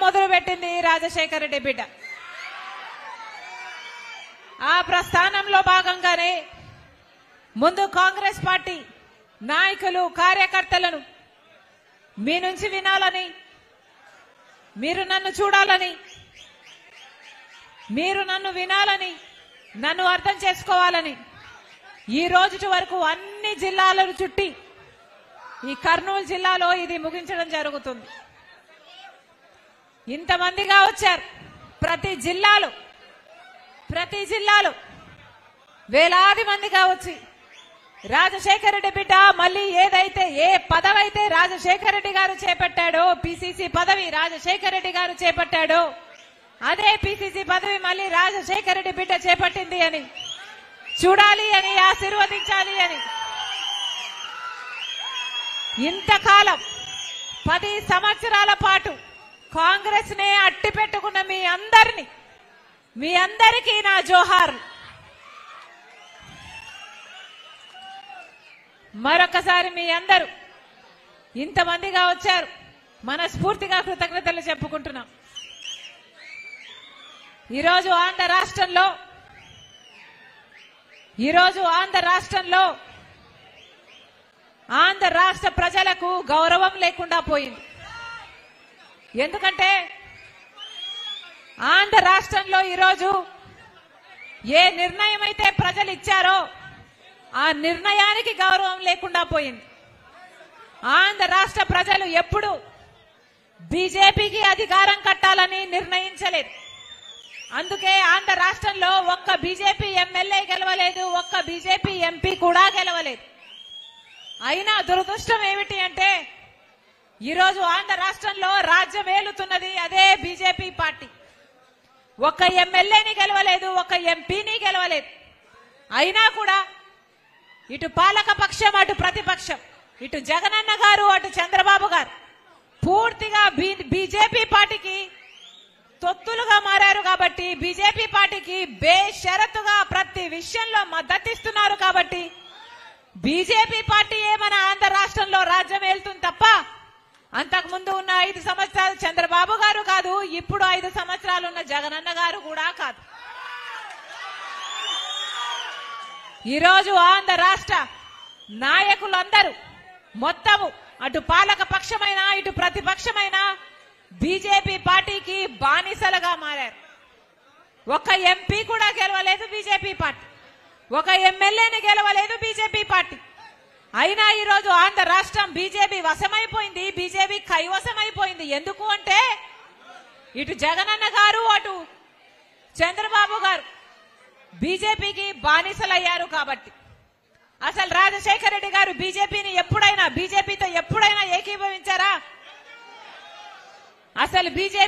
మొదలుపెట్టింది రాజశేఖర రెడ్డి బిడ్డ. ఆ ప్రస్థానంలో భాగంగానే ముందు కాంగ్రెస్ పార్టీ నాయకులు కార్యకర్తలను మీ నుంచి వినాలని, మీరు నన్ను చూడాలని, మీరు నన్ను వినాలని, నన్ను అర్థం చేసుకోవాలని ఈ రోజు వరకు అన్ని జిల్లాలను చుట్టి ఈ కర్నూలు జిల్లాలో ఇది ముగించడం జరుగుతుంది. ఇంతమందిగా వచ్చారు. ప్రతి జిల్లాలో వేలాది మందిగా వచ్చి రాజశేఖర రెడ్డి బిడ్డ మళ్ళీ ఏదైతే ఏ పదవి అయితే రాజశేఖర రెడ్డి గారు చేపట్టాడో, పిసిసి పదవి రాజశేఖర రెడ్డి గారు చేపట్టాడో, అదే పిసిసి పదవి మళ్ళీ రాజశేఖర రెడ్డి బిడ్డ చేపట్టింది అని చూడాలి అని, ఆశీర్వదించాలి అని ఇంతకాలం 10 సంవత్సరాల పాటు కాంగ్రెస్ నే అట్టి పెట్టుకున్న మీ అందరికీ నా జోహార్. మరొకసారి మీ అందరూ ఇంతమందిగా వచ్చారు, మనస్ఫూర్తిగా కృతజ్ఞతలు చెప్పుకుంటున్నాం. ఈరోజు ఆంధ్ర రాష్ట్రంలో ఆంధ్ర రాష్ట్ర ప్రజలకు గౌరవం లేకుండా పోయింది. ఎందుకంటే ఆంధ్ర రాష్ట్రంలో ఈరోజు ఏ నిర్ణయం అయితే ప్రజలు ఇచ్చారో ఆ నిర్ణయానికి గౌరవం లేకుండా పోయింది. ఆంధ్ర రాష్ట్ర ప్రజలు ఎప్పుడు బీజేపీకి అధికారం కట్టాలని నిర్ణయించలేదు. అందుకే ఆంధ్ర రాష్ట్రంలో ఒక్క బీజేపీ ఎమ్మెల్యే గెలవలేదు, ఒక్క బీజేపీ ఎంపీ కూడా గెలవలేదు. అయినా దురదృష్టం ఏమిటి అంటే ఈరోజు ఆంధ్ర రాష్ట్రంలో రాజ్యం ఏలుతున్నది అదే బీజేపీ పార్టీ. ఒక్క ఎమ్మెల్యేని గెలవలేదు, ఒక్క ఎంపీని గెలవలేదు. అయినా కూడా ఇటు పాలక పక్షం, అటు ప్రతిపక్షం, ఇటు జగనన్న గారు, అటు చంద్రబాబు గారు పూర్తిగా బీజేపీ పార్టీకి తొత్తులుగా మారారు. కాబట్టి బీజేపీ పార్టీకి బేషరతుగా ప్రతి విషయంలో మద్దతిస్తున్నారు. కాబట్టి బీజేపీ పార్టీ మన ఆంధ్ర రాష్ట్రంలో రాజ్యం ఏలుతుంది తప్ప అంతకు ముందు ఉన్న 5 సంవత్సరాలు చంద్రబాబు గారు కాదు, ఇప్పుడు 5 సంవత్సరాలు ఉన్న జగనన్న గారు కూడా కాదు. ఈరోజు ఆంధ్ర రాష్ట్ర నాయకులందరూ మొత్తము అటు పాలక పక్షమైన ఇటు ప్రతిపక్షమైన బీజేపీ పార్టీకి బానిసలుగా మారారు. ఒక ఎంపీ కూడా గెలవలేదు బీజేపీ పార్టీ, ఒక ఎమ్మెల్యేని గెలవలేదు బీజేపీ పార్టీ. అయినా ఈరోజు ఆంధ్ర రాష్ట్రం బీజేపీ వశమైపోయింది, బీజేపీ కైవశమైపోయింది. ఎందుకు అంటే ఇటు జగనన్న గారు, అటు చంద్రబాబు గారు బీజేపీకి బానిసలయ్యారు. కాబట్టి అసలు రాజశేఖర రెడ్డి గారు బీజేపీతో ఎప్పుడైనా ఏకీభవించారా? అసలు బీజేపీ